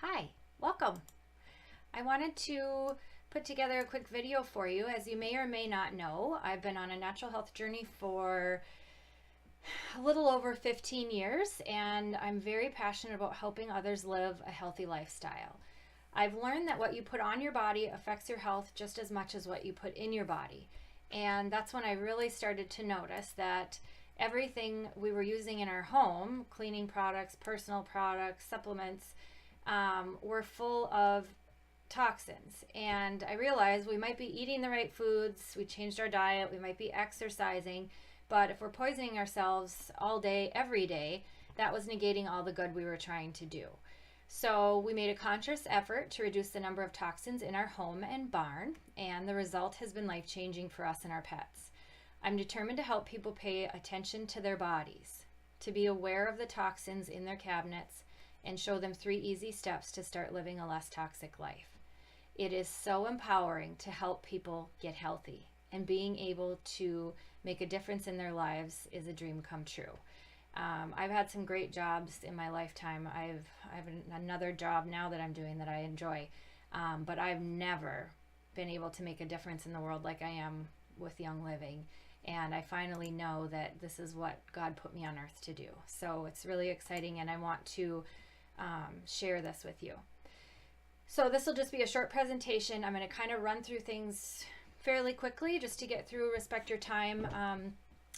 Hi, welcome. I wanted to put together a quick video for you. As you may or may not know, I've been on a natural health journey for a little over 15 years, and I'm very passionate about helping others live a healthy lifestyle. I've learned that what you put on your body affects your health just as much as what you put in your body. And that's when I really started to notice that everything we were using in our home, cleaning products, personal products, supplements, were full of toxins. And I realized we might be eating the right foods, we changed our diet, we might be exercising, but if we're poisoning ourselves all day, every day, that was negating all the good we were trying to do. So we made a conscious effort to reduce the number of toxins in our home and barn, and the result has been life-changing for us and our pets. I'm determined to help people pay attention to their bodies, to be aware of the toxins in their cabinets, and show them 3 easy steps to start living a less toxic life. It is so empowering to help people get healthy, and being able to make a difference in their lives is a dream come true. I've had some great jobs in my lifetime. I have another job now that I'm doing that I enjoy, but I've never been able to make a difference in the world like I am with Young Living. And I finally know that this is what God put me on earth to do. So it's really exciting, and I want to share this with you. So this will just be a short presentation. I'm going to kind of run through things fairly quickly just to get through, respect your time.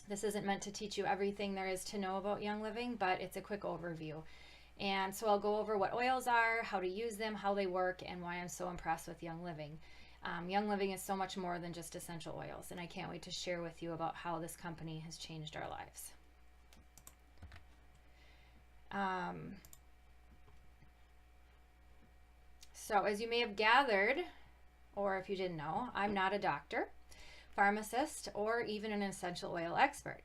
This isn't meant to teach you everything there is to know about Young Living, but it's a quick overview. And so I'll go over what oils are, how to use them, how they work, and why I'm so impressed with Young Living. Young Living is so much more than just essential oils, and I can't wait to share with you about how this company has changed our lives. So as you may have gathered, or if you didn't know, I'm not a doctor, pharmacist, or even an essential oil expert.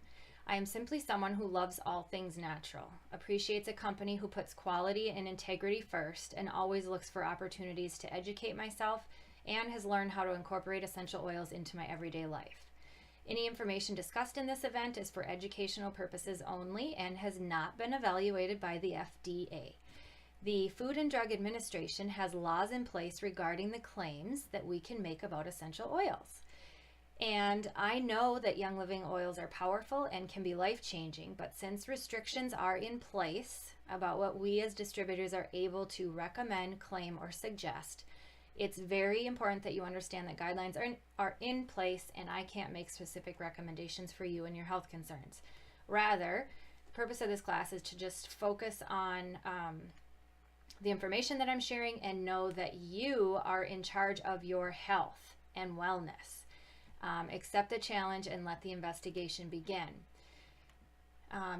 I am simply someone who loves all things natural, appreciates a company who puts quality and integrity first, and always looks for opportunities to educate myself, and has learned how to incorporate essential oils into my everyday life. Any information discussed in this event is for educational purposes only and has not been evaluated by the FDA. The Food and Drug Administration has laws in place regarding the claims that we can make about essential oils. And I know that Young Living oils are powerful and can be life-changing, but since restrictions are in place about what we as distributors are able to recommend, claim, or suggest, it's very important that you understand that guidelines are in place, and I can't make specific recommendations for you and your health concerns. Rather, the purpose of this class is to just focus on the information that I'm sharing and know that you are in charge of your health and wellness. Accept the challenge and let the investigation begin.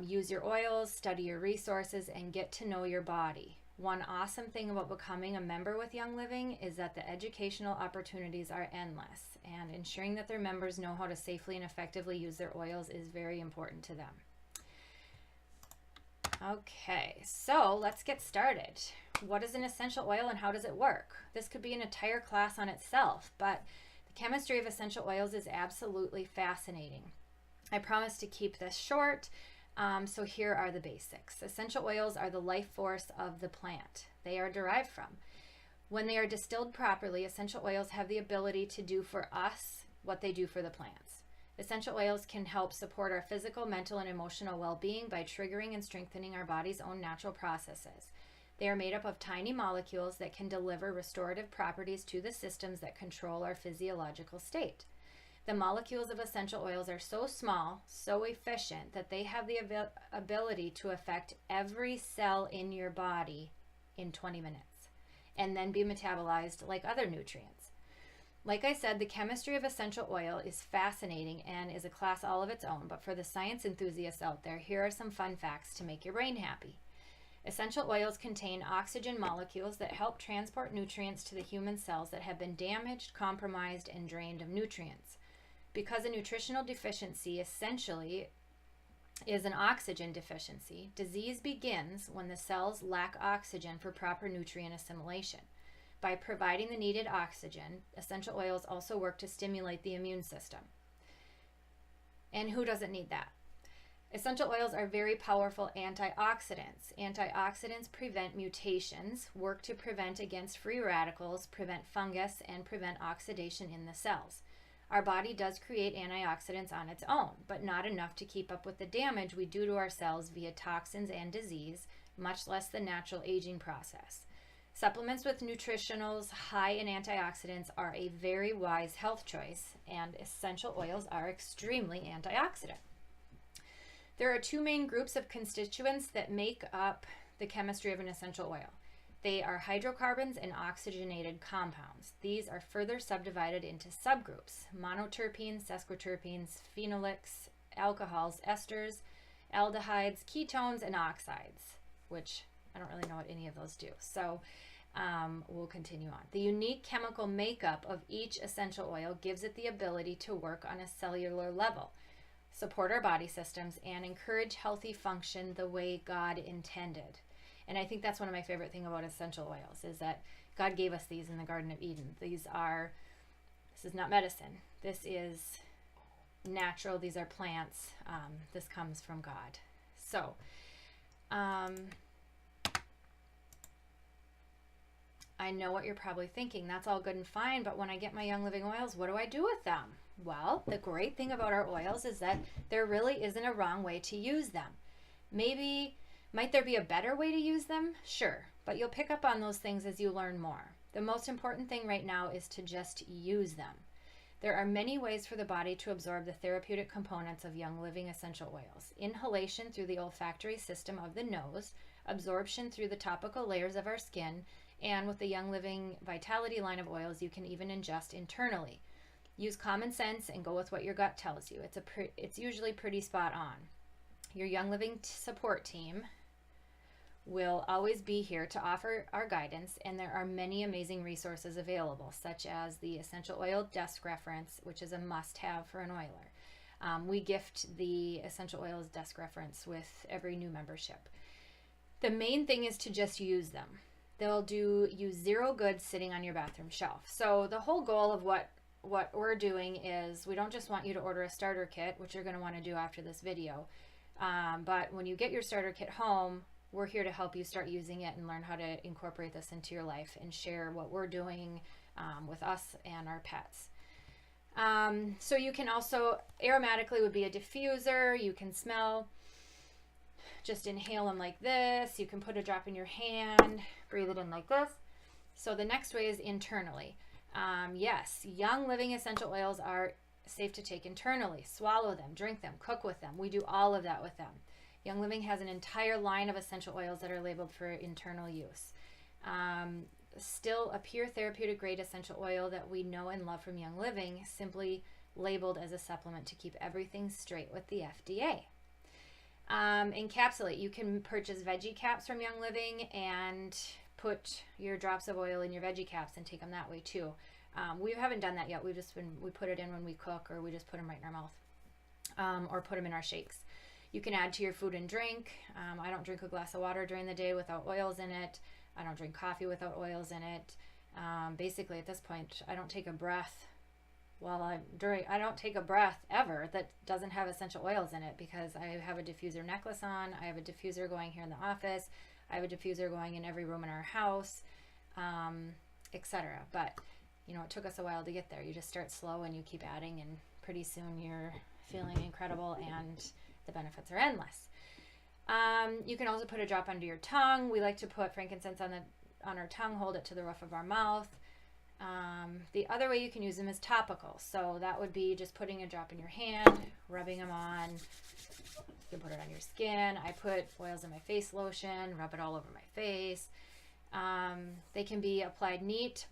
Use your oils, study your resources, and get to know your body. One awesome thing about becoming a member with Young Living is that the educational opportunities are endless, and ensuring that their members know how to safely and effectively use their oils is very important to them. Okay, so let's get started. What is an essential oil and how does it work? This could be an entire class on itself, but the chemistry of essential oils is absolutely fascinating. I promise to keep this short, so here are the basics. Essential oils are the life force of the plant they are derived from. When they are distilled properly, essential oils have the ability to do for us what they do for the plants. Essential oils can help support our physical, mental, and emotional well-being by triggering and strengthening our body's own natural processes. They are made up of tiny molecules that can deliver restorative properties to the systems that control our physiological state. The molecules of essential oils are so small, so efficient, that they have the ability to affect every cell in your body in 20 minutes, and then be metabolized like other nutrients. Like I said, the chemistry of essential oil is fascinating and is a class all of its own, but for the science enthusiasts out there, here are some fun facts to make your brain happy. Essential oils contain oxygen molecules that help transport nutrients to the human cells that have been damaged, compromised, and drained of nutrients. Because a nutritional deficiency essentially is an oxygen deficiency, disease begins when the cells lack oxygen for proper nutrient assimilation. By providing the needed oxygen, essential oils also work to stimulate the immune system. And who doesn't need that? Essential oils are very powerful antioxidants. Antioxidants prevent mutations, work to prevent against free radicals, prevent fungus, and prevent oxidation in the cells. Our body does create antioxidants on its own, but not enough to keep up with the damage we do to our cells via toxins and disease, much less the natural aging process. Supplements with nutritionals high in antioxidants are a very wise health choice, and essential oils are extremely antioxidant. There are two main groups of constituents that make up the chemistry of an essential oil. They are hydrocarbons and oxygenated compounds. These are further subdivided into subgroups: monoterpenes, sesquiterpenes, phenolics, alcohols, esters, aldehydes, ketones, and oxides, which I don't really know what any of those do. So we'll continue on. The unique chemical makeup of each essential oil gives it the ability to work on a cellular level, support our body systems, and encourage healthy function the way God intended. And I think that's one of my favorite things about essential oils, is that God gave us these in the Garden of Eden. This is not medicine. This is natural. These are plants. This comes from God. So, I know what you're probably thinking. That's all good and fine, but when I get my Young Living oils, what do I do with them? Well, the great thing about our oils is that there really isn't a wrong way to use them. Might there be a better way to use them? Sure, but you'll pick up on those things as you learn more. The most important thing right now is to just use them. There are many ways for the body to absorb the therapeutic components of Young Living essential oils. Inhalation through the olfactory system of the nose, absorption through the topical layers of our skin, and with the Young Living Vitality line of oils, you can even ingest internally. Use common sense and go with what your gut tells you. It's usually pretty spot on. Your Young Living support team will always be here to offer our guidance, and there are many amazing resources available, such as the Essential Oil Desk Reference, which is a must-have for an oiler. We gift the Essential Oils Desk Reference with every new membership. The main thing is to just use them. They'll do you zero good sitting on your bathroom shelf. So the whole goal of what we're doing is, we don't just want you to order a starter kit, which you're going to want to do after this video, but when you get your starter kit home, we're here to help you start using it and learn how to incorporate this into your life and share what we're doing with us and our pets. So you can also, aromatically would be a diffuser. You can smell, just inhale them like this. You can put a drop in your hand, breathe it in like this. So the next way is internally. Yes, Young Living essential oils are safe to take internally. Swallow them, drink them, cook with them. We do all of that with them. Young Living has an entire line of essential oils that are labeled for internal use. Still a pure therapeutic grade essential oil that we know and love from Young Living, simply labeled as a supplement to keep everything straight with the FDA. Encapsulate. You can purchase veggie caps from Young Living and put your drops of oil in your veggie caps and take them that way too. We haven't done that yet. We put it in when we cook, or we just put them right in our mouth, or put them in our shakes. You can add to your food and drink. I don't drink a glass of water during the day without oils in it. I don't drink coffee without oils in it. Basically, at this point, I don't take a breath I don't take a breath ever that doesn't have essential oils in it, because I have a diffuser necklace on. I have a diffuser going here in the office. I have a diffuser going in every room in our house, etc. But it took us a while to get there. You just start slow and you keep adding, and pretty soon you're feeling incredible, and the benefits are endless. You can also put a drop under your tongue. We like to put frankincense on our tongue, hold it to the roof of our mouth. The other way you can use them is topical. So that would be just putting a drop in your hand, rubbing them on. You can put it on your skin. I put oils in my face lotion, rub it all over my face. They can be applied neat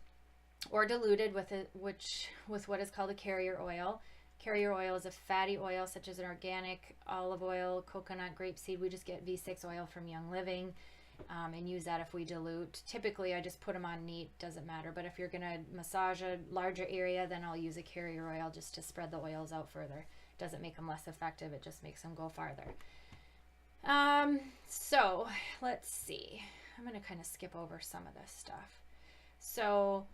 or diluted with what is called a carrier oil. Carrier oil is a fatty oil such as an organic olive oil, coconut, grapeseed. We just get V6 oil from Young Living and use that if we dilute. Typically, I just put them on neat, doesn't matter. But if you're going to massage a larger area, then I'll use a carrier oil just to spread the oils out further. Doesn't make them less effective, it just makes them go farther. So let's see. I'm going to kind of skip over some of this stuff. So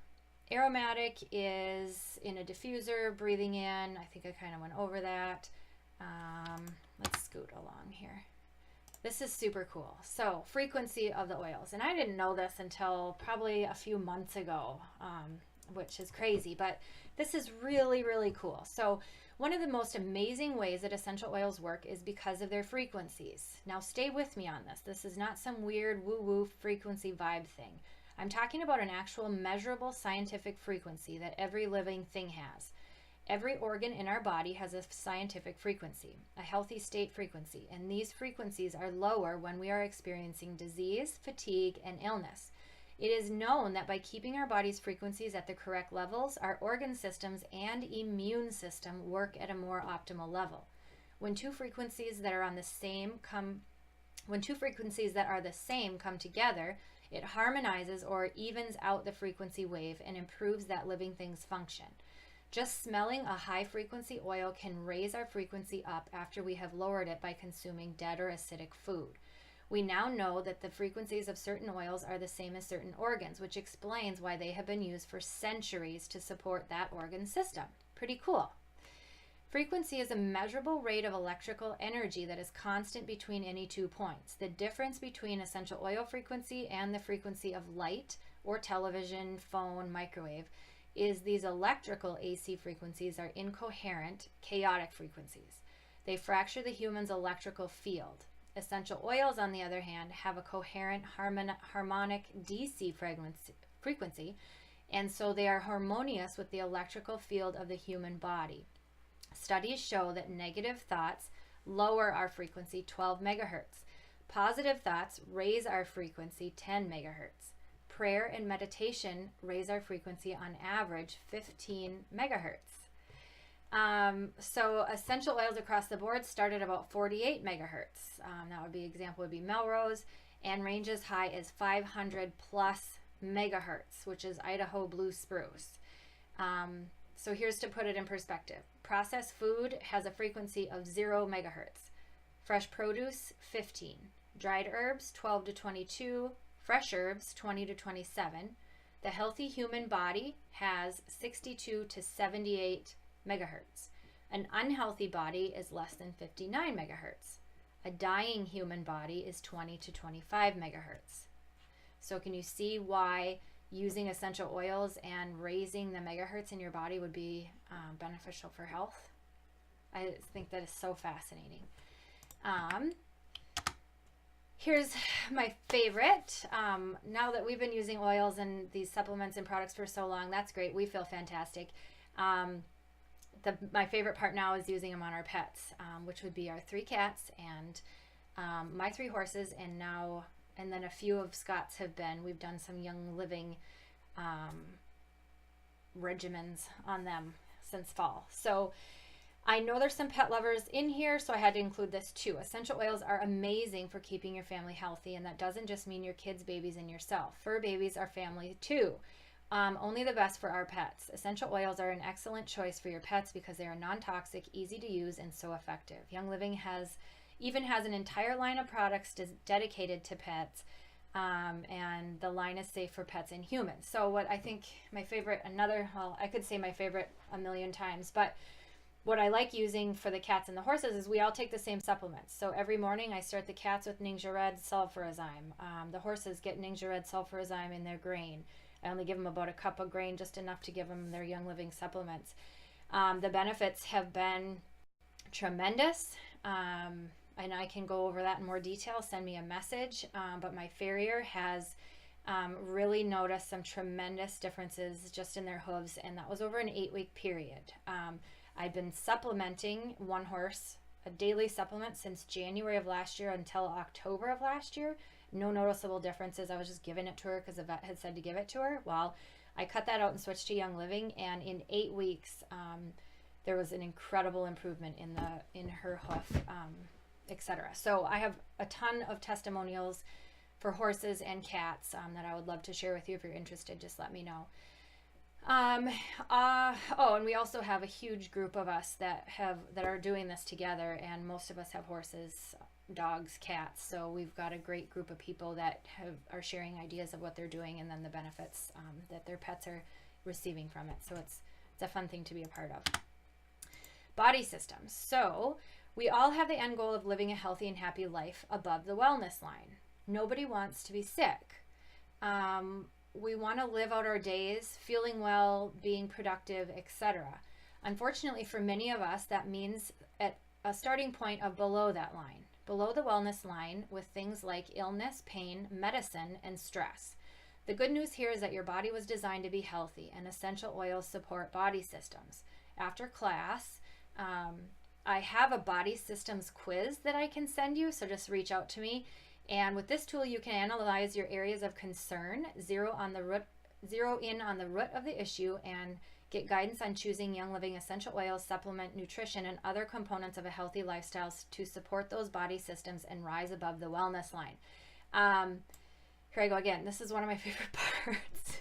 aromatic is in a diffuser, breathing in. I think I kind of went over that. Let's scoot along here. This is super cool. So frequency of the oils. And I didn't know this until probably a few months ago, which is crazy, but this is really, really cool. So one of the most amazing ways that essential oils work is because of their frequencies. Now stay with me on this. This is not some weird woo-woo frequency vibe thing. I'm talking about an actual measurable scientific frequency that every living thing has. Every organ in our body has a scientific frequency, a healthy state frequency, and these frequencies are lower when we are experiencing disease, fatigue, and illness. It is known that by keeping our body's frequencies at the correct levels, our organ systems and immune system work at a more optimal level. When two frequencies that are the same come together, it harmonizes or evens out the frequency wave and improves that living thing's function. Just smelling a high frequency oil can raise our frequency up after we have lowered it by consuming dead or acidic food. We now know that the frequencies of certain oils are the same as certain organs, which explains why they have been used for centuries to support that organ system. Pretty cool. Frequency is a measurable rate of electrical energy that is constant between any 2 points. The difference between essential oil frequency and the frequency of light or television, phone, microwave is these electrical AC frequencies are incoherent, chaotic frequencies. They fracture the human's electrical field. Essential oils, on the other hand, have a coherent harmonic DC frequency, and so they are harmonious with the electrical field of the human body. Studies show that negative thoughts lower our frequency 12 megahertz. Positive thoughts raise our frequency 10 megahertz. Prayer and meditation raise our frequency on average 15 megahertz. So essential oils across the board start at about 48 megahertz. That would be example would be Melrose, and range as high as 500 plus megahertz, which is Idaho blue spruce. So here's to put it in perspective. Processed food has a frequency of 0 megahertz. Fresh produce, 15. Dried herbs, 12 to 22. Fresh herbs, 20 to 27. The healthy human body has 62 to 78 megahertz. An unhealthy body is less than 59 megahertz. A dying human body is 20 to 25 megahertz. So can you see why using essential oils and raising the megahertz in your body would be beneficial for health? I think that is so fascinating. Here's my favorite. Now that we've been using oils and these supplements and products for so long, that's great. We feel fantastic. My favorite part now is using them on our pets, which would be our 3 cats and my 3 horses, and then a few of Scott's have been. We've done some Young Living regimens on them since fall. So I know there's some pet lovers in here, so I had to include this too. Essential oils are amazing for keeping your family healthy, and that doesn't just mean your kids, babies, and yourself. Fur babies are family too. Only the best for our pets. Essential oils are an excellent choice for your pets because they are non-toxic, easy to use, and so effective. Young Living even has an entire line of products dedicated to pets, and the line is safe for pets and humans. So what I think my favorite, I could say my favorite a million times, but what I like using for the cats and the horses is we all take the same supplements. So every morning I start the cats with Ningxia Red sulfurazyme. The horses get Ningxia Red sulfurazyme in their grain. I only give them about a cup of grain, just enough to give them their Young Living supplements. The benefits have been tremendous, and I can go over that in more detail. Send me a message. But my farrier has really noticed some tremendous differences just in their hooves, and that was over an 8-week period. I've been supplementing one horse, a daily supplement, since January of last year until October of last year. No noticeable differences. I was just giving it to her because the vet had said to give it to her. Well, I cut that out and switched to Young Living, and in 8 weeks, there was an incredible improvement in her hoof, etc. So I have a ton of testimonials for horses and cats that I would love to share with you. If you're interested, just let me know. And we also have a huge group of us that are doing this together, and most of us have horses, dogs, cats. So we've got a great group of people that are sharing ideas of what they're doing, and then the benefits that their pets are receiving from it. So it's a fun thing to be a part of. Body systems. So We all have the end goal of living a healthy and happy life above the wellness line. Nobody wants to be sick. We want to live out our days feeling well, being productive, etc. Unfortunately, for many of us, that means at a starting point of below that line, below the wellness line, with things like illness, pain, medicine, and stress. The good news here is that your body was designed to be healthy, and essential oils support body systems. After class, I have a body systems quiz that I can send you, so just reach out to me. And with this tool, you can analyze your areas of concern, zero in on the root of the issue, and get guidance on choosing Young Living essential oils, supplement, nutrition, and other components of a healthy lifestyle to support those body systems and rise above the wellness line. Here I go again. This is one of my favorite parts.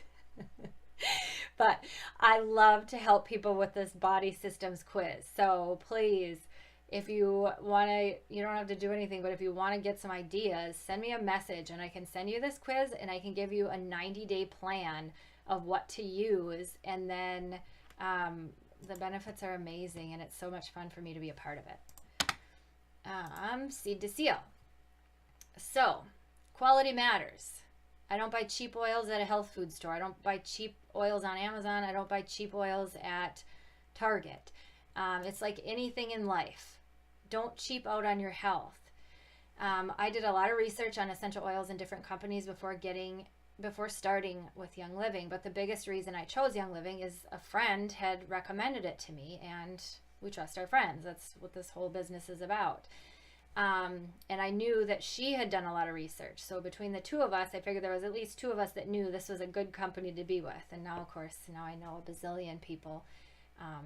But I love to help people with this body systems quiz. So please, if you want to, you don't have to do anything, but if you want to get some ideas, send me a message and I can send you this quiz and I can give you a 90-day plan of what to use. And then the benefits are amazing and it's so much fun for me to be a part of it. Seed to seal. So, quality matters. I don't buy cheap oils at a health food store. I don't buy cheap oils on Amazon. I don't buy cheap oils at Target. It's like anything in life. Don't cheap out on your health. I did a lot of research on essential oils in different companies before starting with Young Living. But the biggest reason I chose Young Living is a friend had recommended it to me, and we trust our friends. That's what this whole business is about. And I knew that she had done a lot of research. So between the two of us, I figured there was at least two of us that knew this was a good company to be with. And now, of course, now I know a bazillion people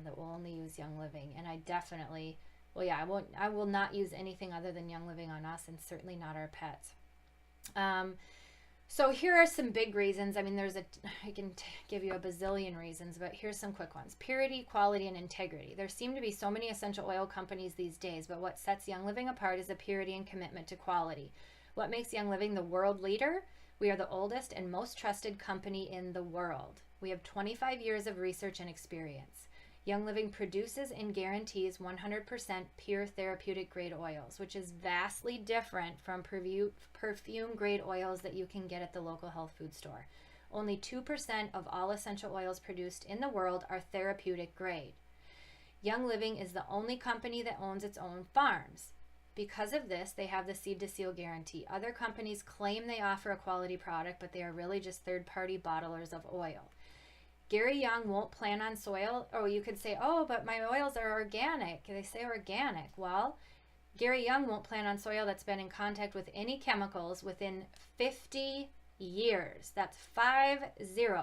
that will only use Young Living. And I definitely, well, yeah, I will not use anything other than Young Living on us, and certainly not our pets. So here are some big reasons. I mean, I can give you a bazillion reasons, but here's some quick ones. Purity, quality, and integrity. There seem to be so many essential oil companies these days, but what sets Young Living apart is the purity and commitment to quality. What makes Young Living the world leader? We are the oldest and most trusted company in the world. We have 25 years of research and experience. Young Living produces and guarantees 100% pure therapeutic grade oils, which is vastly different from perfume grade oils that you can get at the local health food store. Only 2% of all essential oils produced in the world are therapeutic grade. Young Living is the only company that owns its own farms. Because of this, they have the seed to seal guarantee. Other companies claim they offer a quality product, but they are really just third-party bottlers of oil. Gary Young won't plan on soil. Oh, you could say, oh, but my oils are organic. They say organic. Well, Gary Young won't plan on soil that's been in contact with any chemicals within 50 years. That's 50.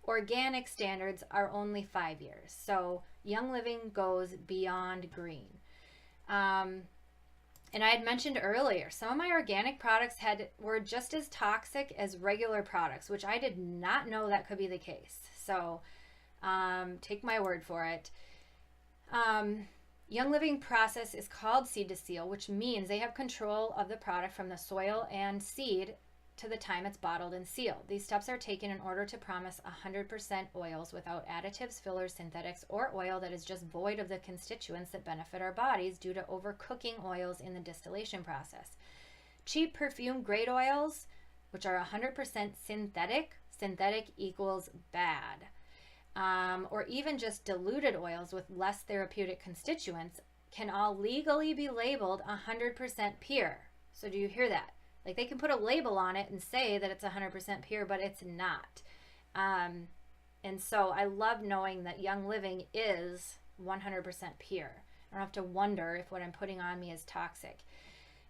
Organic standards are only 5 years. So Young Living goes beyond green. And I had mentioned earlier, some of my organic products were just as toxic as regular products, which I did not know that could be the case. So take my word for it. Young Living process is called seed to seal, which means they have control of the product from the soil and seed to the time it's bottled and sealed. These steps are taken in order to promise 100% oils without additives, fillers, synthetics, or oil that is just void of the constituents that benefit our bodies due to overcooking oils in the distillation process. Cheap perfume grade oils, which are 100% synthetic equals bad. Or even just diluted oils with less therapeutic constituents can all legally be labeled 100% pure. So do you hear that? Like, they can put a label on it and say that it's 100% pure, but it's not. And so I love knowing that Young Living is 100% pure. I don't have to wonder if what I'm putting on me is toxic.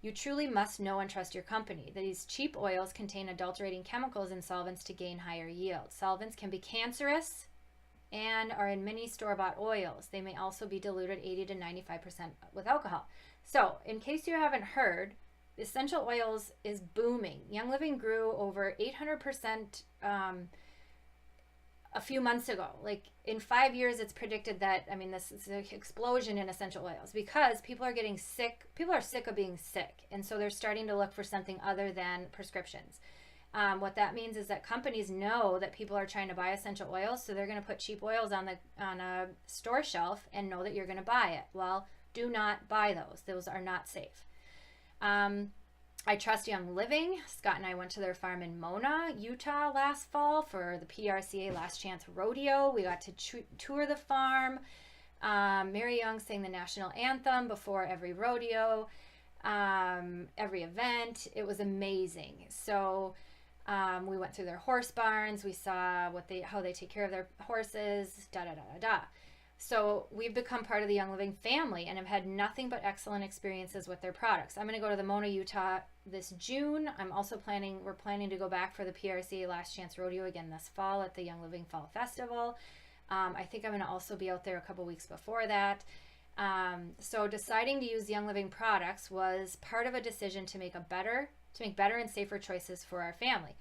You truly must know and trust your company. These cheap oils contain adulterating chemicals and solvents to gain higher yield. Solvents can be cancerous and are in many store-bought oils. They may also be diluted 80 to 95% with alcohol. So, in case you haven't heard, essential oils is booming. Young Living grew over 800% a few months ago. Like, in 5 years, it's predicted that, I mean, this is an explosion in essential oils because people are getting sick. People are sick of being sick. And so they're starting to look for something other than prescriptions. What that means is that companies know that people are trying to buy essential oils, so they're going to put cheap oils on a store shelf and know that you're going to buy it. Well, Do not buy those. Those are not safe. I trust Young Living. Scott and I went to their farm in Mona, Utah last fall for the PRCA Last Chance Rodeo. We got to tour the farm. Mary Young sang the national anthem before every rodeo, every event. It was amazing. So we went through their horse barns. We saw how they take care of their horses, So we've become part of the Young Living family and have had nothing but excellent experiences with their products. I'm going to go to the Mona, Utah this June. We're planning to go back for the PRCA Last Chance Rodeo again this fall at the Young Living Fall Festival. I think I'm going to also be out there a couple weeks before that. So deciding to use Young Living products was part of a decision to make better and safer choices for our family.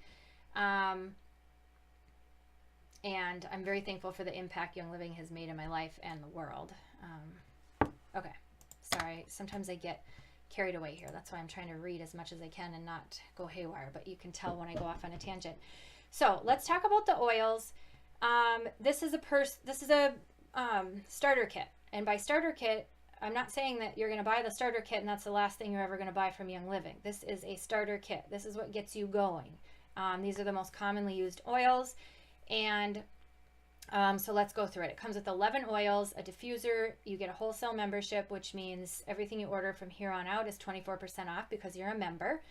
And I'm very thankful for the impact Young Living has made in my life and the world. Okay, sorry. Sometimes I get carried away here. That's why I'm trying to read as much as I can and not go haywire, but you can tell when I go off on a tangent. So let's talk about the oils. This is a starter kit. And by starter kit, I'm not saying that you're going to buy the starter kit and that's the last thing you're ever going to buy from Young Living. This is a starter kit. This is what gets you going. These are the most commonly used oils. And so let's go through it. It comes with 11 oils, a diffuser. You get a wholesale membership, which means everything you order from here on out is 24% off because you're a member.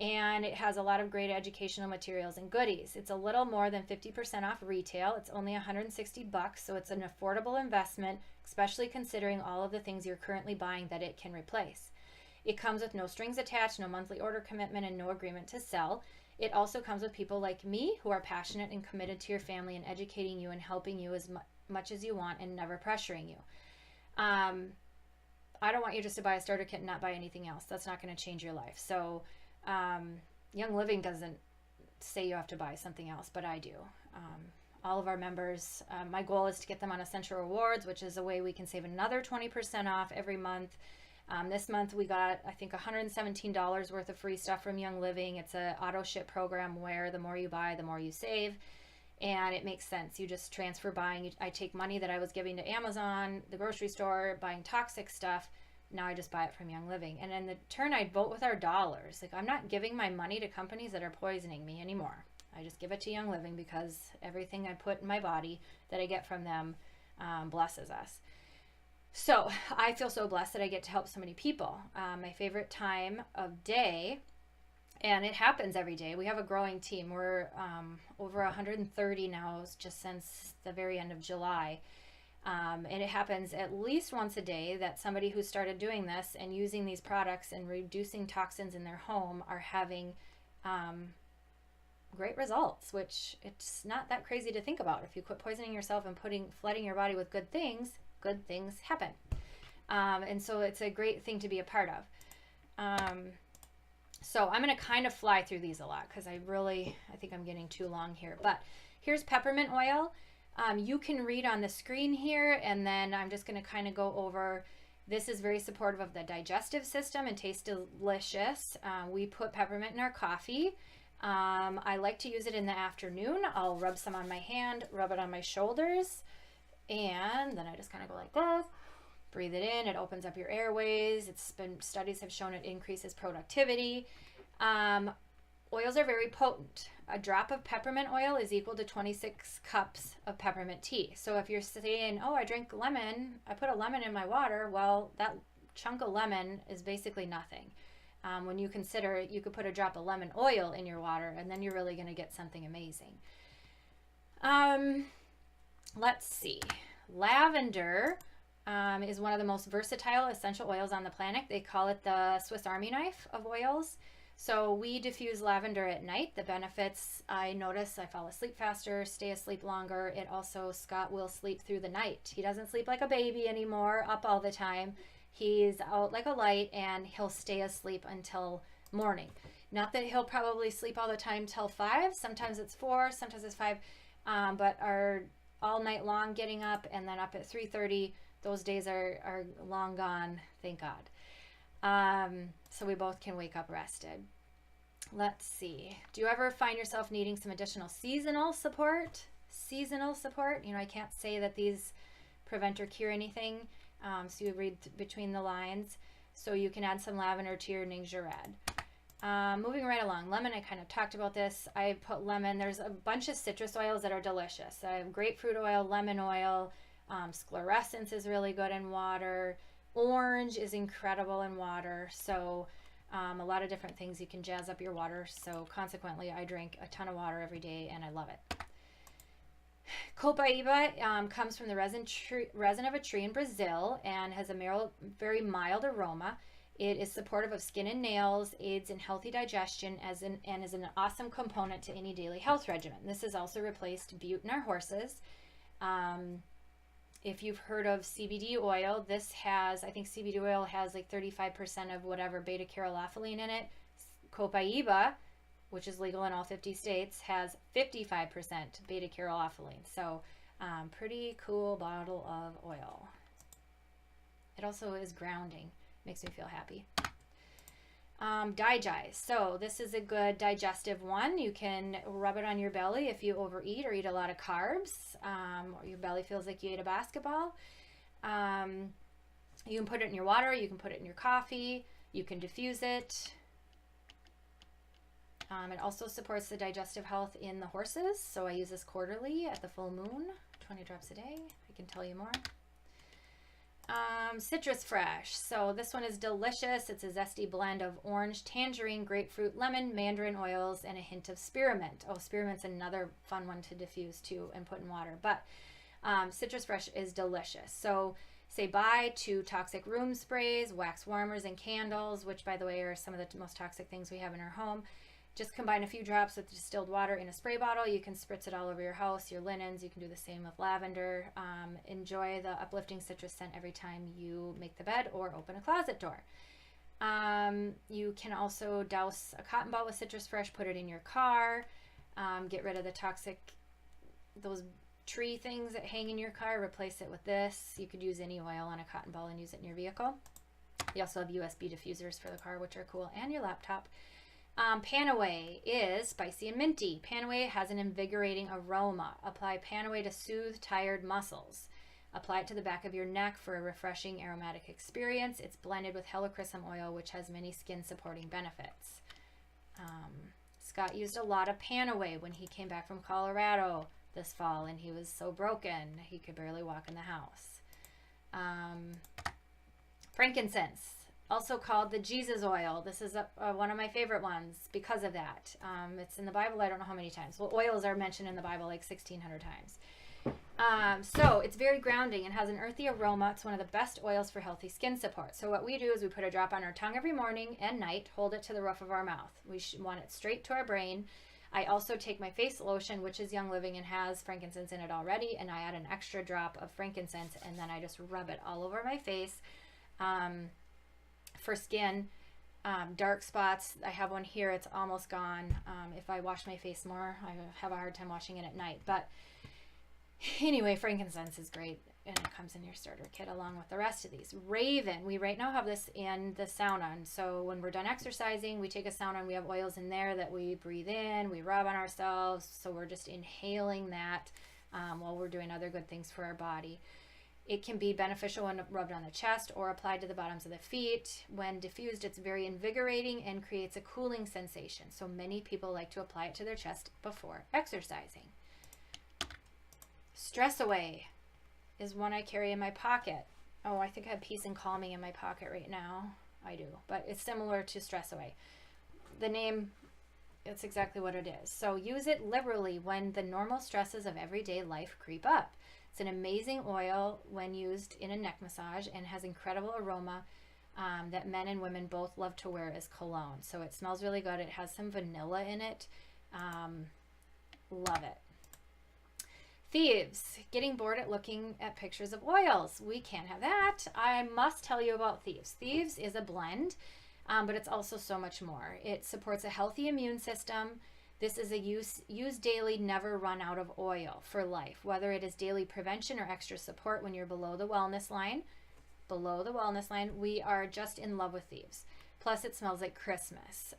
And it has a lot of great educational materials and goodies. It's a little more than 50% off retail. It's only $160, so it's an affordable investment, especially considering all of the things you're currently buying that it can replace. It comes with no strings attached, no monthly order commitment, and no agreement to sell. It also comes with people like me who are passionate and committed to your family and educating you and helping you as much as you want and never pressuring you. I don't want you just to buy a starter kit and not buy anything else. That's not going to change your life. So Young Living doesn't say you have to buy something else, but I do. All of our members, my goal is to get them on Essential Rewards, which is a way we can save another 20% off every month. This month we got, I think, $117 worth of free stuff from Young Living. It's an auto ship program where the more you buy, the more you save. And it makes sense. You just transfer buying. I take money that I was giving to Amazon, the grocery store, buying toxic stuff. Now I just buy it from Young Living. And in the turn, I vote with our dollars. Like, I'm not giving my money to companies that are poisoning me anymore. I just give it to Young Living because everything I put in my body that I get from them blesses us. So I feel so blessed that I get to help so many people. My favorite time of day, and it happens every day. We have a growing team. We're over 130 now just since the very end of July. And it happens at least once a day that somebody who started doing this and using these products and reducing toxins in their home are having great results, which it's not that crazy to think about. If you quit poisoning yourself and flooding your body with good things happen. And so it's a great thing to be a part of. So I'm going to kind of fly through these a lot because I think I'm getting too long here. But here's peppermint oil. You can read on the screen here, and then I'm just going to kind of go over. This is very supportive of the digestive system and tastes delicious. We put peppermint in our coffee. I like to use it in the afternoon. I'll rub some on my hand, rub it on my shoulders, and then I just kind of go like this. Breathe it in. It opens up your airways. Studies have shown it increases productivity. Oils are very potent. A drop of peppermint oil is equal to 26 cups of peppermint tea. So if you're saying, oh, I drink lemon, I put a lemon in my water, well, that chunk of lemon is basically nothing. When you consider you could put a drop of lemon oil in your water, and then you're really going to get something amazing. Let's see. Lavender is one of the most versatile essential oils on the planet. They call it the Swiss Army knife of oils. So we diffuse lavender at night. The benefits, I notice I fall asleep faster, stay asleep longer. Scott will sleep through the night. He doesn't sleep like a baby anymore, up all the time. He's out like a light, and he'll stay asleep until morning. Not that he'll probably sleep all the time till 5. Sometimes it's 4, sometimes it's 5. But our all night long getting up and then up at 3:30, those days are long gone, thank God. So we both can wake up rested. Let's see. Do you ever find yourself needing some additional seasonal support? I can't say that these prevent or cure anything. So you read between the lines. So you can add some lavender to your Ningxia Red. Moving right along, lemon, I kind of talked about this. I put lemon. There's a bunch of citrus oils that are delicious. I have grapefruit oil, lemon oil, sclerescence is really good in water. Orange is incredible in water. So a lot of different things you can jazz up your water. So consequently, I drink a ton of water every day and I love it. Copaiba comes from the resin of a tree in Brazil and has a very mild aroma. It is supportive of skin and nails, aids in healthy digestion, and is an awesome component to any daily health regimen. This has also replaced bute in our horses. If you've heard of CBD oil, I think CBD oil has like 35% of whatever beta-caryophyllene in it. Copaiba, which is legal in all 50 states, has 55% beta-caryophyllene. So pretty cool bottle of oil. It also is grounding. Makes me feel happy. Digest. So this is a good digestive one. You can rub it on your belly if you overeat or eat a lot of carbs, or your belly feels like you ate a basketball. You can put it in your water. You can put it in your coffee. You can diffuse it. It also supports the digestive health in the horses. So I use this quarterly at the full moon, 20 drops a day. I can tell you more. Citrus Fresh. So this one is delicious. It's a zesty blend of orange, tangerine, grapefruit, lemon, mandarin oils, and a hint of spearmint. Oh, spearmint's another fun one to diffuse too and put in water. But Citrus Fresh is delicious. So say bye to toxic room sprays, wax warmers, and candles, which by the way are some of the most toxic things we have in our home. Just combine a few drops with distilled water in a spray bottle. You can spritz it all over your house, your linens. You can do the same with lavender. Enjoy the uplifting citrus scent every time you make the bed or open a closet door. You can also douse a cotton ball with Citrus Fresh, put it in your car, get rid of the toxic, those tree things that hang in your car, replace it with this. You could use any oil on a cotton ball and use it in your vehicle. You also have USB diffusers for the car, which are cool, and your laptop. Panaway is spicy and minty. Panaway has an invigorating aroma. Apply Panaway to soothe tired muscles. Apply it to the back of your neck for a refreshing aromatic experience. It's blended with helichrysum oil, which has many skin supporting benefits. Scott used a lot of Panaway when he came back from Colorado this fall, and he was so broken he could barely walk in the house. Frankincense, also called the Jesus oil. This is one of my favorite ones because of that. It's in the Bible, I don't know how many times. Well, oils are mentioned in the Bible like 1,600 times. So it's very grounding and has an earthy aroma. It's one of the best oils for healthy skin support. So what we do is we put a drop on our tongue every morning and night, hold it to the roof of our mouth. We want it straight to our brain. I also take my face lotion, which is Young Living and has frankincense in it already, and I add an extra drop of frankincense, and then I just rub it all over my face. For skin, dark spots, I have one here. It's almost gone. If I wash my face more, I have a hard time washing it at night. But anyway, frankincense is great, and it comes in your starter kit along with the rest of these. Raven, we right now have this in the sauna, and so when we're done exercising, we take a sauna and we have oils in there that we breathe in, we rub on ourselves, so we're just inhaling that while we're doing other good things for our body. It can be beneficial when rubbed on the chest or applied to the bottoms of the feet. When diffused, it's very invigorating and creates a cooling sensation. So many people like to apply it to their chest before exercising. Stress Away is one I carry in my pocket. Oh, I think I have Peace and Calming in my pocket right now. I do, but it's similar to Stress Away. The name, it's exactly what it is. So use it liberally when the normal stresses of everyday life creep up. It's an amazing oil when used in a neck massage and has incredible aroma that men and women both love to wear as cologne. So it smells really good. It has some vanilla in it. Love it. Thieves, getting bored at looking at pictures of oils. We can't have that. I must tell you about Thieves. Thieves is a blend, but it's also so much more. It supports a healthy immune system. This is a use daily, never run out of oil for life, whether it is daily prevention or extra support when you're below the wellness line. Below the wellness line, we are just in love with Thieves. Plus, it smells like Christmas.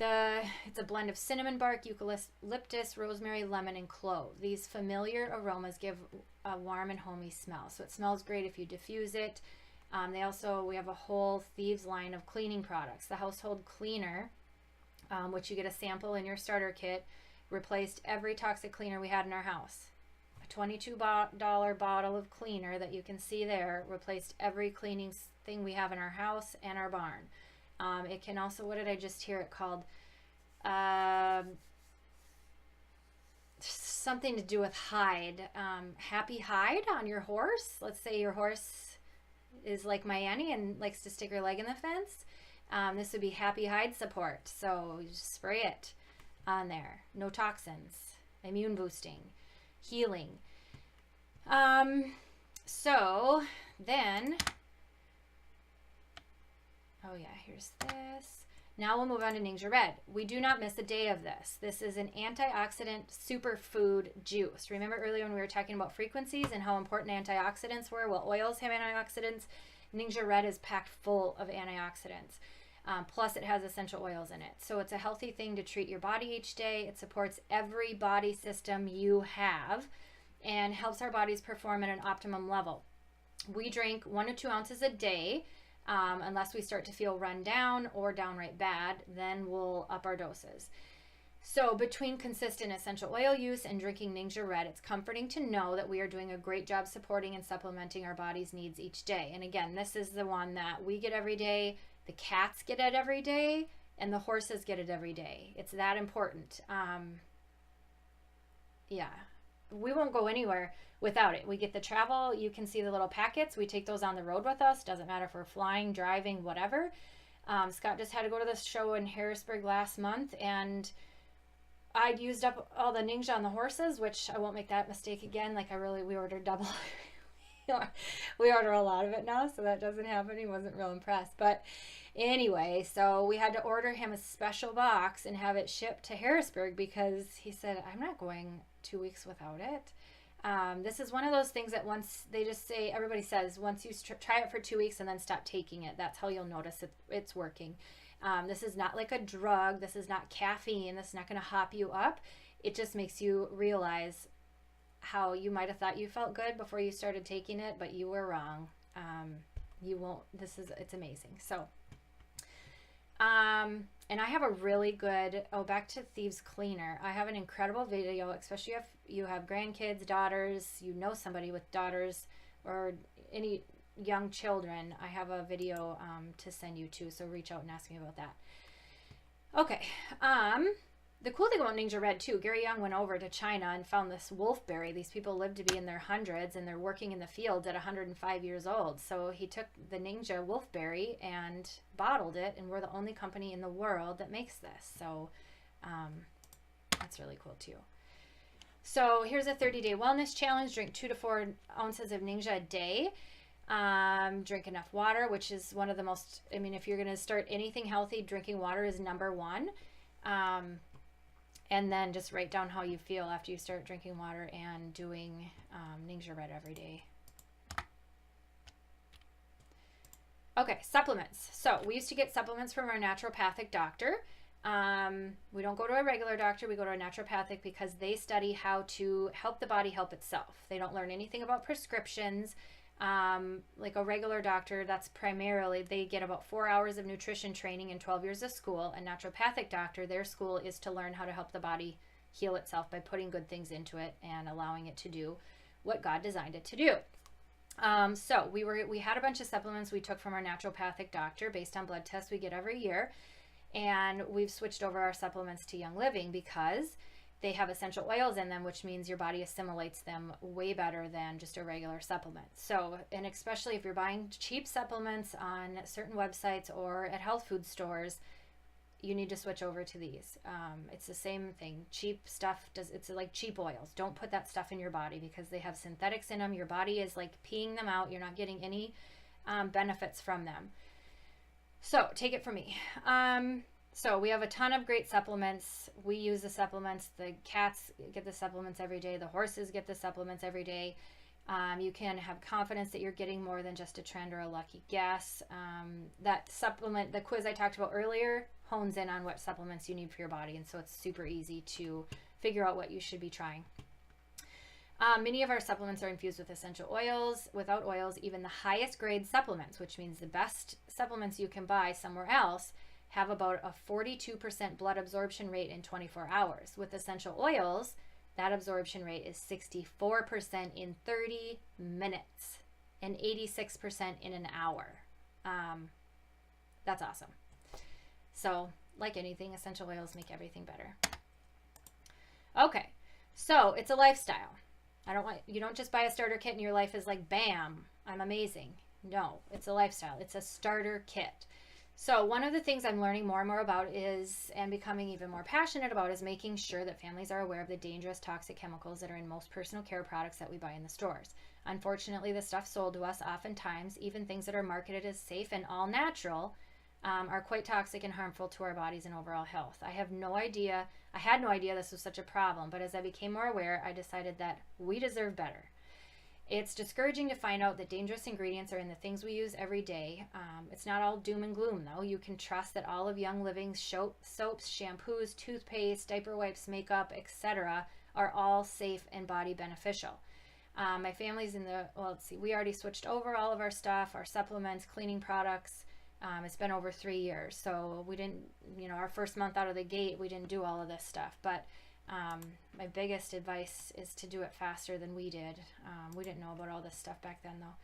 It's a blend of cinnamon bark, eucalyptus, rosemary, lemon, and clove. These familiar aromas give a warm and homey smell. So it smells great if you diffuse it. We have a whole Thieves line of cleaning products. The household cleaner, which you get a sample in your starter kit, replaced every toxic cleaner we had in our house. A $22 bottle of cleaner that you can see there replaced every cleaning thing we have in our house and our barn. It can also, what did I just hear it called? Something to do with hide. Happy hide on your horse. Let's say your horse is like my Annie and likes to stick her leg in the fence. This would be happy hide support. So you just spray it on there. No toxins. Immune boosting. Healing. So then... Oh yeah, here's this. Now we'll move on to Ningxia Red. We do not miss a day of this. This is an antioxidant superfood juice. Remember earlier when we were talking about frequencies and how important antioxidants were? Well, oils have antioxidants. Ningxia Red is packed full of antioxidants. Plus it has essential oils in it. So it's a healthy thing to treat your body each day. It supports every body system you have and helps our bodies perform at an optimum level. We drink 1 to 2 ounces a day. Unless we start to feel run down or downright bad, then we'll up our doses. So between consistent essential oil use and drinking Ningxia Red, it's comforting to know that we are doing a great job supporting and supplementing our body's needs each day. And again, this is the one that we get every day, the cats get it every day, and the horses get it every day. It's that important. Yeah, we won't go anywhere without it. We get the travel. You can see the little packets. We take those on the road with us. Doesn't matter if we're flying, driving, whatever. Scott just had to go to this show in Harrisburg last month, and I'd used up all the Ningxia on the horses, which I won't make that mistake again. Like we ordered double. We order a lot of it now, so that doesn't happen. He wasn't real impressed. But anyway, so we had to order him a special box and have it shipped to Harrisburg because he said, I'm not going 2 weeks without it. This is one of those things that once they just say, everybody says, once you try it for 2 weeks and then stop taking it, that's how you'll notice it's working. This is not like a drug. This is not caffeine. This is not going to hop you up. It just makes you realize how you might have thought you felt good before you started taking it, but you were wrong. You won't, it's amazing. So, and I have a really good, back to Thieves Cleaner. I have an incredible video, especially if you have grandkids, daughters, you know somebody with daughters or any young children. I have a video to send you to, so reach out and ask me about that. Okay. The cool thing about Ningxia Red too, Gary Young went over to China and found this wolfberry. These people live to be in their hundreds and they're working in the fields at 105 years old. So he took the Ningxia wolfberry and bottled it, and we're the only company in the world that makes this. So that's really cool too. So here's a 30-day wellness challenge. Drink 2 to 4 ounces of Ningxia a day. Drink enough water, which is one of the most, if you're going to start anything healthy, drinking water is number one. And then just write down how you feel after you start drinking water and doing Ningxia Red every day. Okay, supplements. So we used to get supplements from our naturopathic doctor. We don't go to a regular doctor. We go to a naturopathic because they study how to help the body help itself. They don't learn anything about prescriptions. Like a regular doctor, that's primarily, they get about 4 hours of nutrition training and 12 years of school. A naturopathic doctor, their school is to learn how to help the body heal itself by putting good things into it and allowing it to do what God designed it to do. So we had a bunch of supplements we took from our naturopathic doctor based on blood tests we get every year. And we've switched over our supplements to Young Living because they have essential oils in them, which means your body assimilates them way better than just a regular supplement. So, and especially if you're buying cheap supplements on certain websites or at health food stores, you need to switch over to these. It's the same thing. Cheap stuff, it's like cheap oils. Don't put that stuff in your body because they have synthetics in them. Your body is like peeing them out. You're not getting any benefits from them. So take it from me. So we have a ton of great supplements. We use the supplements. The cats get the supplements every day. The horses get the supplements every day. You can have confidence that you're getting more than just a trend or a lucky guess. That supplement, the quiz I talked about earlier, hones in on what supplements you need for your body. And so it's super easy to figure out what you should be trying. Many of our supplements are infused with essential oils. Without oils, even the highest grade supplements, which means the best supplements you can buy somewhere else, have about a 42% blood absorption rate in 24 hours. With essential oils, that absorption rate is 64% in 30 minutes and 86% in an hour. That's awesome. So, like anything, essential oils make everything better. Okay, so it's a lifestyle. You don't just buy a starter kit and your life is like, bam, I'm amazing. No, it's a lifestyle. It's a starter kit. So one of the things I'm learning more and more about and becoming even more passionate about, is making sure that families are aware of the dangerous toxic chemicals that are in most personal care products that we buy in the stores. Unfortunately, the stuff sold to us, oftentimes, even things that are marketed as safe and all natural, are quite toxic and harmful to our bodies and overall health. I had no idea this was such a problem, but as I became more aware, I decided that we deserve better. It's discouraging to find out that dangerous ingredients are in the things we use every day. It's not all doom and gloom, though. You can trust that all of Young Living's soaps, shampoos, toothpaste, diaper wipes, makeup, etc. are all safe and body beneficial. My family's we already switched over all of our stuff, our supplements, cleaning products. It's been over 3 years, so we didn't, our first month out of the gate, we didn't do all of this stuff. But my biggest advice is to do it faster than we did. We didn't know about all this stuff back then, though.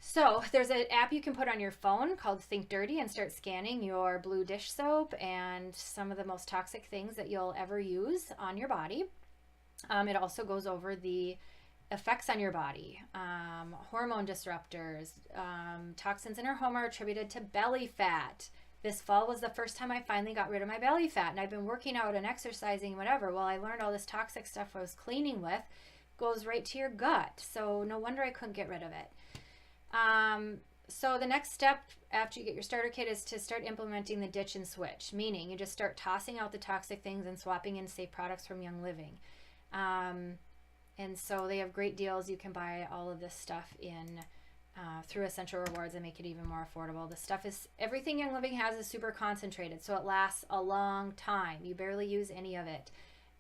So there's an app you can put on your phone called Think Dirty and start scanning your blue dish soap and some of the most toxic things that you'll ever use on your body. It also goes over the effects on your body, hormone disruptors, toxins in our home are attributed to belly fat. This fall was the first time I finally got rid of my belly fat, and I've been working out and exercising, whatever. Well, I learned all this toxic stuff I was cleaning with goes right to your gut, so no wonder I couldn't get rid of it. So the next step after you get your starter kit is to start implementing the ditch and switch, meaning you just start tossing out the toxic things and swapping in safe products from Young Living. And so they have great deals. You can buy all of this stuff through Essential Rewards and make it even more affordable. The stuff everything Young Living has is super concentrated, so it lasts a long time. You barely use any of it.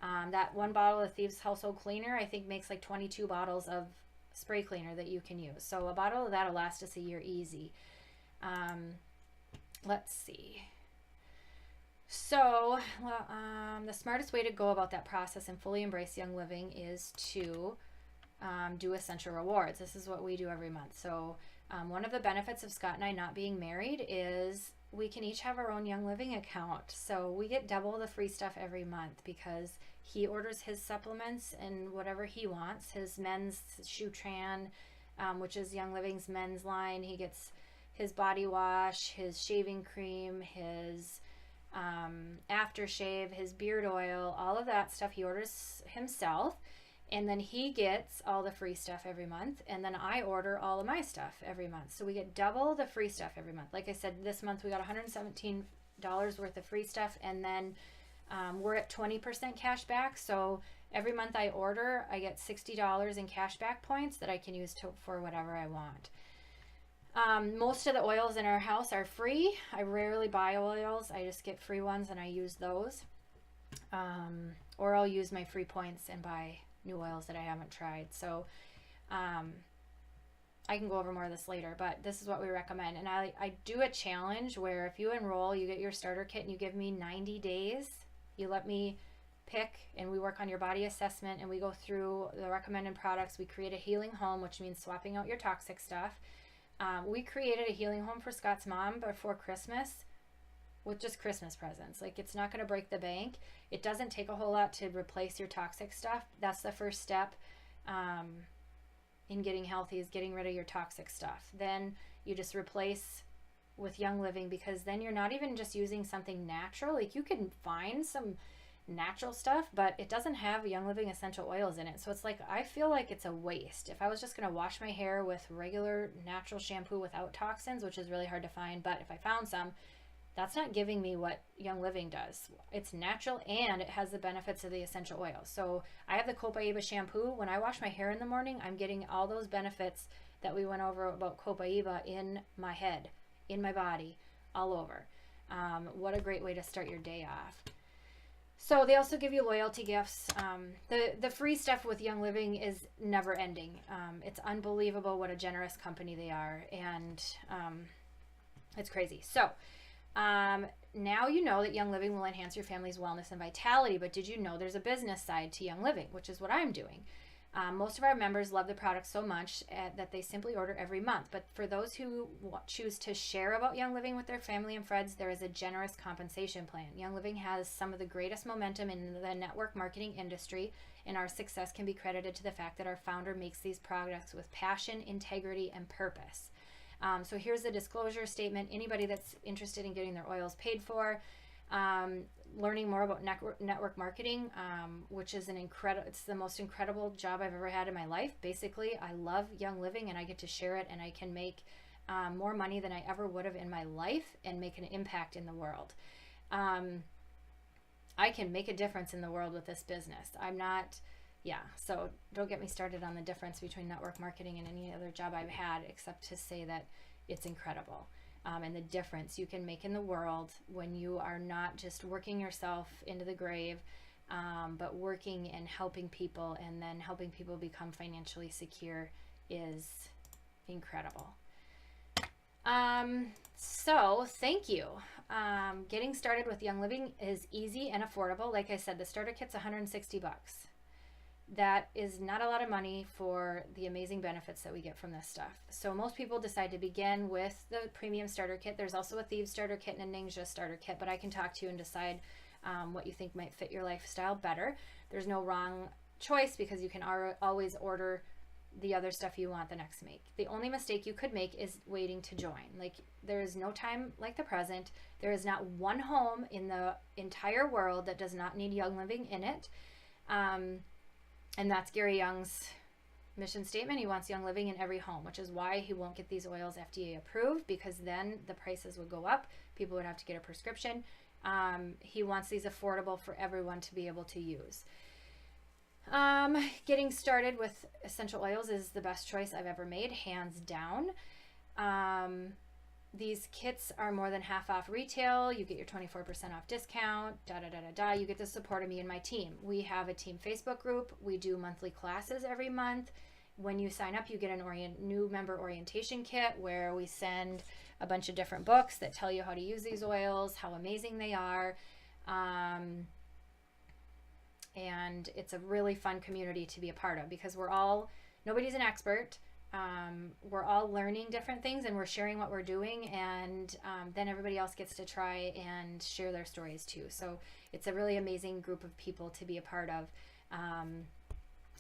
That one bottle of Thieves Household Cleaner, I think, makes like 22 bottles of spray cleaner that you can use. So a bottle of that will last us a year easy. Let's see. So the smartest way to go about that process and fully embrace Young Living is to do Essential Rewards. This is what we do every month. So one of the benefits of Scott and I not being married is we can each have our own Young Living account. So we get double the free stuff every month because he orders his supplements and whatever he wants. His men's Shutran, which is Young Living's men's line. He gets his body wash, his shaving cream, his aftershave, his beard oil, all of that stuff he orders himself. And then he gets all the free stuff every month. And then I order all of my stuff every month. So we get double the free stuff every month. Like I said, this month we got $117 worth of free stuff. And then we're at 20% cash back. So every month I order, I get $60 in cash back points that I can use for whatever I want. Most of the oils in our house are free. I rarely buy oils. I just get free ones and I use those. Or I'll use my free points and buy new oils that I haven't tried. So I can go over more of this later, but this is what we recommend. And I do a challenge where if you enroll, you get your starter kit and you give me 90 days, you let me pick and we work on your body assessment and we go through the recommended products. We create a healing home, which means swapping out your toxic stuff. We created a healing home for Scott's mom before Christmas with just Christmas presents. Like, it's not going to break the bank. It doesn't take a whole lot to replace your toxic stuff. That's the first step in getting healthy, is getting rid of your toxic stuff. Then you just replace with Young Living, because then you're not even just using something natural. Like, you can find some natural stuff, but it doesn't have Young Living essential oils in it. So it's like, I feel like it's a waste. If I was just going to wash my hair with regular natural shampoo without toxins, which is really hard to find, but if I found some, that's not giving me what Young Living does. It's natural and it has the benefits of the essential oil. So I have the Copaiba shampoo. When I wash my hair in the morning, I'm getting all those benefits that we went over about Copaiba in my head, in my body, all over. What a great way to start your day off. So they also give you loyalty gifts. The free stuff with Young Living is never ending. It's unbelievable what a generous company they are, and it's crazy. So now you know that Young Living will enhance your family's wellness and vitality, but did you know there's a business side to Young Living, which is what I'm doing? Most of our members love the product so much that they simply order every month. But for those who choose to share about Young Living with their family and friends, there is a generous compensation plan. Young Living has some of the greatest momentum in the network marketing industry, and our success can be credited to the fact that our founder makes these products with passion, integrity, and purpose. So here's the disclosure statement. Anybody that's interested in getting their oils paid for, learning more about network marketing, which is it's the most incredible job I've ever had in my life. Basically, I love Young Living and I get to share it, and I can make more money than I ever would have in my life and make an impact in the world. I can make a difference in the world with this business. So don't get me started on the difference between network marketing and any other job I've had, except to say that it's incredible. And the difference you can make in the world when you are not just working yourself into the grave, but working and helping people, and then helping people become financially secure is incredible. So thank you. Getting started with Young Living is easy and affordable. Like I said, the starter kit's $160. That is not a lot of money for the amazing benefits that we get from this stuff. So most people decide to begin with the premium starter kit. There's also a Thieves starter kit and a Ninja starter kit, but I can talk to you and decide what you think might fit your lifestyle better. There's no wrong choice because you can always order the other stuff you want the next make. The only mistake you could make is waiting to join. Like, there is no time like the present. There is not one home in the entire world that does not need Young Living in it. And that's Gary Young's mission statement. He wants Young Living in every home, which is why he won't get these oils FDA approved, because then the prices would go up. People would have to get a prescription. He wants these affordable for everyone to be able to use. Getting started with essential oils is the best choice I've ever made, hands down. These kits are more than half off retail. You get your 24% off discount, You get the support of me and my team. We have a team Facebook group. We do monthly classes every month. When you sign up, you get a new member orientation kit where we send a bunch of different books that tell you how to use these oils, how amazing they are. And it's a really fun community to be a part of, because nobody's an expert. We're all learning different things, and we're sharing what we're doing, and then everybody else gets to try and share their stories too. So it's a really amazing group of people to be a part of,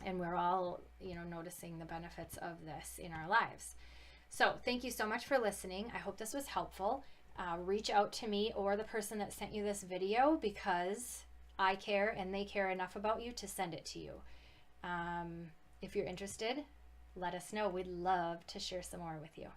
and we're all noticing the benefits of this in our lives. So thank you so much for listening. I hope this was helpful. Reach out to me or the person that sent you this video, because I care and they care enough about you to send it to you. If you're interested, let us know. We'd love to share some more with you.